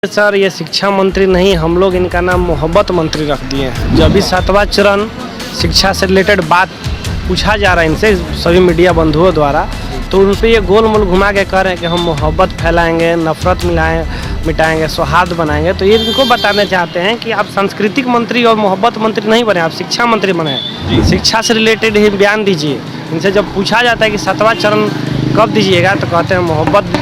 Sir ये शिक्षा मंत्री नहीं, हम लोग इनका नाम मोहब्बत मंत्री रख दिए हैं। जब भी 7वां चरण शिक्षा से रिलेटेड बात पूछा जा रहा है इनसे सभी मीडिया बंधुओं द्वारा, तो उन पर ये गोल मोल घुमा के कह रहे हैं कि हम मोहब्बत फैलाएंगे, नफरत मिटाएंगे, सौहार्द बनाएंगे। तो ये इनको बताना चाहते हैं कि आप सांस्कृतिक मंत्री और मोहब्बत मंत्री नहीं बने, आप शिक्षा मंत्री बने। शिक्षा से रिलेटेड ही बयान दीजिए। इनसे जब पूछा जाता है कि 7वां चरण कब दीजिएगा, तो कहते हैं मोहब्बत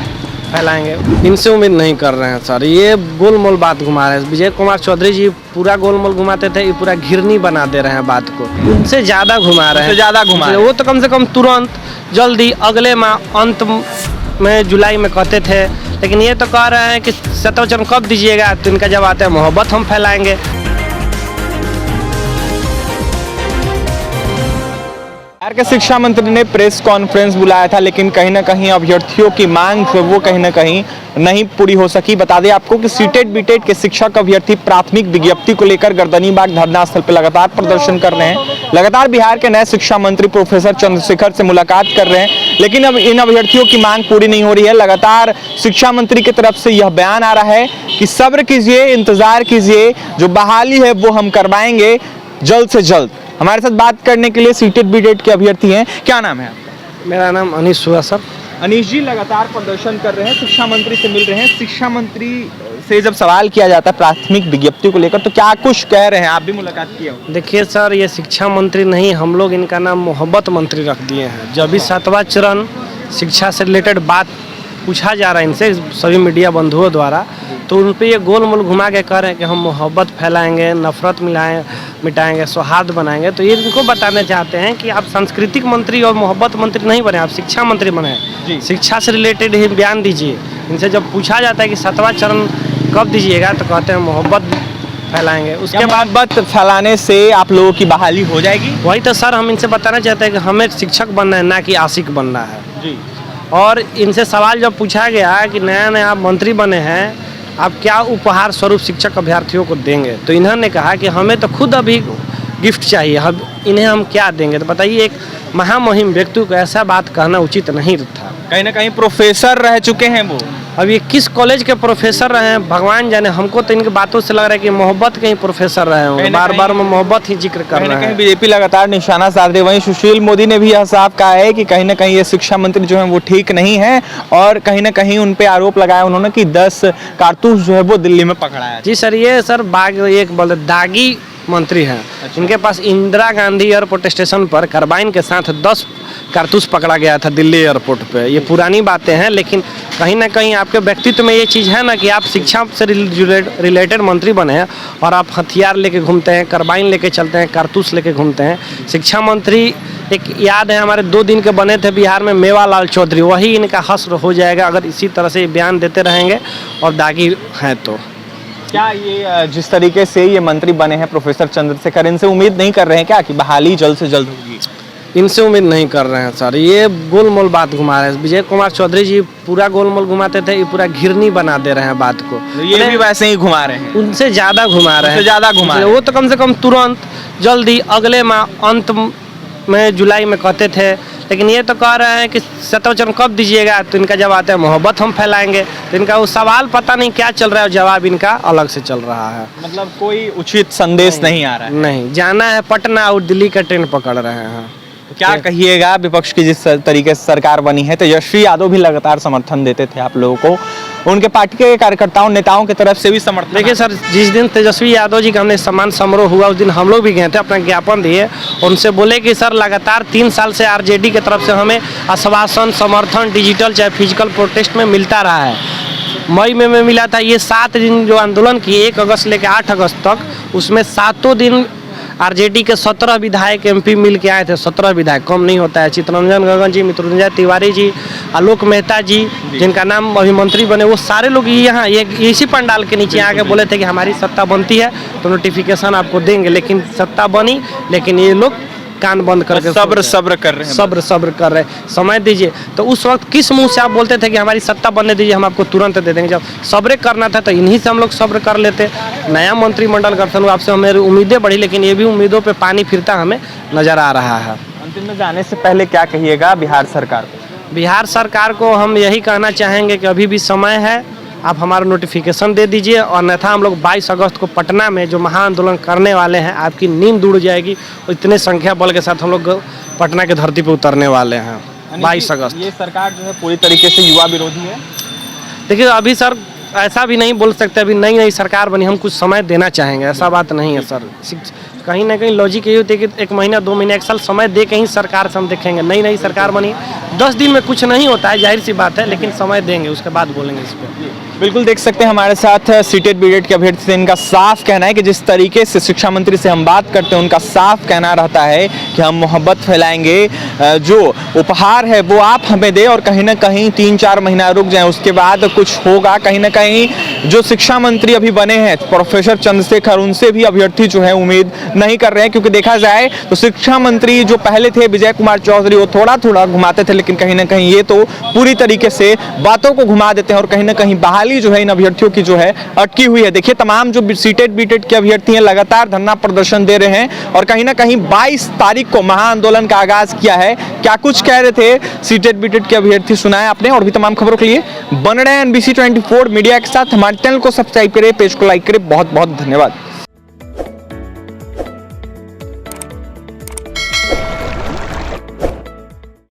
फैलाएंगे। इनसे उम्मीद नहीं कर रहे हैं सर, ये गोल मोल बात घुमा रहे हैं। विजय कुमार चौधरी जी पूरा गोल मोल घुमाते थे, ये पूरा घिरनी बना दे रहे हैं बात को। उनसे ज़्यादा घुमा रहे हैं, वो तो कम से कम तुरंत जल्दी अगले माह अंत में जुलाई में कहते थे, लेकिन ये तो कह रहे हैं कि 7वां चरण कब दीजिएगा, तो इनका जब आता है मोहब्बत हम फैलाएंगे। बिहार के शिक्षा मंत्री ने प्रेस कॉन्फ्रेंस बुलाया था, लेकिन कहीं ना कहीं अभ्यर्थियों की मांग जो वो कहीं ना कहीं नहीं पूरी हो सकी। बता दें आपको कि सीटेट बीटेट के शिक्षक अभ्यर्थी प्राथमिक विज्ञप्ति को लेकर गर्दनीबाग धरना स्थल पर लगातार प्रदर्शन कर रहे हैं। लगातार बिहार के नए शिक्षा मंत्री प्रोफेसर चंद्रशेखर से मुलाकात कर रहे हैं, लेकिन अब इन अभ्यर्थियों की मांग पूरी नहीं हो रही है। लगातार शिक्षा मंत्री की तरफ से यह बयान आ रहा है कि सब्र कीजिए, इंतजार कीजिए, जो बहाली है वो हम करवाएंगे जल्द से जल्द। हमारे साथ बात करने के लिए सीटेट बीटेट के अभ्यर्थी हैं। क्या नाम है आपका? मेरा नाम अनीश हुआ सर। अनीश जी लगातार प्रदर्शन कर रहे हैं, शिक्षा मंत्री से मिल रहे हैं। शिक्षा मंत्री से जब सवाल किया जाता है प्राथमिक विज्ञप्ति को लेकर, तो क्या कुछ कह रहे हैं? आप भी मुलाकात किए हो। देखिए सर, ये शिक्षा मंत्री नहीं, हम लोग इनका नाम मोहब्बत मंत्री रख दिए हैं। जब भी 7वां चरण शिक्षा से रिलेटेड बात पूछा जा रहा है इनसे सभी मीडिया बंधुओं द्वारा, तो उन पर ये गोल मोल घुमा के कह रहे हैं कि हम मोहब्बत फैलाएंगे, नफरत मिटाएंगे, सौहार्द बनाएंगे। तो ये इनको बताना चाहते हैं कि आप सांस्कृतिक मंत्री और मोहब्बत मंत्री नहीं बने, आप शिक्षा मंत्री बने। शिक्षा से रिलेटेड ही बयान दीजिए। इनसे जब पूछा जाता है कि 7वां चरण कब दीजिएगा, तो कहते हैं मोहब्बत फैलाएंगे। उसके बाद मोहब्बत फैलाने से आप लोगों की बहाली हो जाएगी? वही तो सर हम इनसे बताना चाहते हैं कि हमें शिक्षक बनना है, ना कि आशिक बनना है जी। और इनसे सवाल जब पूछा गया कि नया आप मंत्री बने हैं, आप क्या उपहार स्वरूप शिक्षक अभ्यर्थियों को देंगे, तो इन्होंने कहा कि हमें तो खुद अभी गिफ्ट चाहिए, हम क्या देंगे। तो बताइए, एक महामहिम व्यक्ति को ऐसा बात कहना उचित नहीं था। कहीं ना कहीं प्रोफेसर रह चुके हैं वो। अब ये किस कॉलेज के प्रोफेसर रहे हैं भगवान जाने। हमको तो इनकी बातों से लग रहा है कि मोहब्बत के ही प्रोफेसर रहे होंगे, बार बार में मोहब्बत ही जिक्र कर रहे हैं। बीजेपी लगातार निशाना साध रही है। वहीं सुशील मोदी ने भी यह साफ कहा है कि कहीं ना कहीं ये शिक्षा मंत्री जो है वो ठीक नहीं है, और कहीं ना कहीं उन पे आरोप लगाया उन्होंने कि 10 कारतूस जो है वो दिल्ली में पकड़ा है। जी सर, ये सर एक दागी मंत्री हैं। इनके पास इंदिरा गांधी एयरपोर्ट स्टेशन पर कार्बाइन के साथ 10 कारतूस पकड़ा गया था दिल्ली एयरपोर्ट पे। ये पुरानी बातें हैं, लेकिन कहीं ना कहीं आपके व्यक्तित्व में ये चीज़ है ना कि आप शिक्षा से रिलेटेड मंत्री बने हैं और आप हथियार लेके घूमते हैं, कार्बाइन लेके चलते हैं, कारतूस लेके घूमते हैं। शिक्षा मंत्री एक याद है हमारे 2 दिन के बने थे बिहार में, मेवालाल चौधरी, वही इनका हश्र हो जाएगा अगर इसी तरह से बयान देते रहेंगे और दागी हैं तो। क्या ये जिस तरीके से ये मंत्री बने हैं प्रोफेसर चंद्रशेखर, इनसे उम्मीद नहीं कर रहे हैं क्या कि बहाली जल्द से जल्द होगी? इनसे उम्मीद नहीं कर रहे हैं सर, ये गोल मोल बात घुमा रहे हैं। विजय कुमार चौधरी जी पूरा गोल मोल घुमाते थे, ये पूरा घिरनी बना दे रहे हैं बात को। ये भी वैसे ही घुमा रहे हैं, उनसे ज़्यादा घुमा रहे हैं। वो वो तो कम से कम तुरंत जल्दी अगले माह अंत में जुलाई में कहते थे, लेकिन ये तो कह रहे हैं कि 7वां चरण कब दीजिएगा, तो इनका जब आता है मोहब्बत हम फैलाएंगे। तो इनका वो सवाल पता नहीं क्या चल रहा है और जवाब इनका अलग से चल रहा है। मतलब कोई उचित संदेश नहीं आ रहा है। नहीं, जाना है पटना और दिल्ली का ट्रेन पकड़ रहे हैं। क्या कहिएगा, विपक्ष की जिस तरीके से सरकार बनी है, तेजस्वी यादव भी लगातार समर्थन देते थे आप लोगों को, उनके पार्टी के कार्यकर्ताओं नेताओं की तरफ से भी समर्थन। देखिए सर, जिस दिन तेजस्वी यादव जी का हमने सम्मान समारोह हुआ, उस दिन हम लोग भी गए थे, अपना ज्ञापन दिए, उनसे बोले कि सर लगातार 3 साल से आरजेडी की तरफ से हमें आश्वासन, समर्थन, डिजिटल चाहे फिजिकल प्रोटेस्ट में मिलता रहा है। मई में मिला था। ये 7 दिन जो आंदोलन किए 1 अगस्त लेकर 8 अगस्त तक, उसमें 7 दिन आरजेडी के 17 विधायक एमपी मिल के आए थे। 17 विधायक कम नहीं होता है। चित्तरंजन गगन जी, मृत्युंजय तिवारी जी, आलोक मेहता जी, जिनका नाम अभी मंत्री बने, वो सारे लोग यहाँ इसी पंडाल के नीचे आके बोले थे कि हमारी सत्ता बनती है तो नोटिफिकेशन आपको देंगे। लेकिन सत्ता बनी, लेकिन ये लोग कान बंद करके सब्र कर रहे हैं। सब्र कर रहे हैं, समय दीजिए। तो उस वक्त किस मुंह से आप बोलते थे कि हमारी सत्ता बनने दीजिए, हम आपको तुरंत दे देंगे। जब सब्र करना था तो इन्हीं से हम लोग सब्र कर लेते। नया मंत्रिमंडल गठन हुआ, आपसे हमारी उम्मीदें बढ़ी, लेकिन ये भी उम्मीदों पे पानी फिरता हमें नजर आ रहा है। अंतिम में जाने से पहले क्या कहिएगा बिहार सरकार को? बिहार सरकार को हम यही कहना चाहेंगे कि अभी भी समय है, आप हमारा नोटिफिकेशन दे दीजिए, और अन्यथा हम लोग 22 अगस्त को पटना में जो महाआंदोलन करने वाले हैं, आपकी नींद उड़ जाएगी। और इतने संख्या बल के साथ हम लोग पटना की धरती पर उतरने वाले हैं 22 अगस्त। ये सरकार जो है पूरी तरीके से युवा विरोधी है। देखिए अभी सर ऐसा भी नहीं बोल सकते, अभी नई नई सरकार बनी, हम कुछ समय देना चाहेंगे, ऐसा बात नहीं है सर। कहीं ना कहीं लॉजिक ये होती है कि 1 महीना 2 महीना 1 साल समय दे के ही सरकार से हम देखेंगे। नई नई सरकार बनी, 10 दिन में कुछ नहीं होता है, जाहिर सी बात है, लेकिन समय देंगे, उसके बाद बोलेंगे इस पर। बिल्कुल देख सकते हैं हमारे साथ सीटेट बीटेट के अभ्यर्थी से, इनका साफ कहना है कि जिस तरीके से शिक्षा मंत्री से हम बात करते हैं, उनका साफ कहना रहता है कि हम मोहब्बत फैलाएंगे, जो उपहार है वो आप हमें दें, और कहीं ना कहीं 3-4 महीना रुक जाएं, उसके बाद कुछ होगा। कहीं ना कहीं जो शिक्षा मंत्री अभी बने हैं प्रोफेसर चंद्रशेखर, उनसे भी अभ्यर्थी जो है उम्मीद नहीं कर रहे हैं, क्योंकि देखा जाए तो शिक्षा मंत्री जो पहले थे विजय कुमार चौधरी, वो थोड़ा थोड़ा घुमाते थे, लेकिन कहीं ना कहीं ये तो पूरी तरीके से बातों को घुमा देते हैं, और कहीं ना कहीं बहाली जो है इन अभ्यर्थियों की जो है अटकी हुई है। देखिए तमाम जो सीटेट बीटेट के अभ्यर्थी हैं लगातार धरना प्रदर्शन दे रहे हैं, और कहीं ना कहीं 22 तारीख को महाआंदोलन का आगाज किया है। क्या कुछ कह रहे थे सीटेट बीटेट के अभ्यर्थी, सुनाए आपने। और भी तमाम खबरों के लिए बन रहे हैं NBC 24 मीडिया के साथ। हमारे चैनल को सब्सक्राइब करें, पेज को लाइक करें। बहुत बहुत धन्यवाद।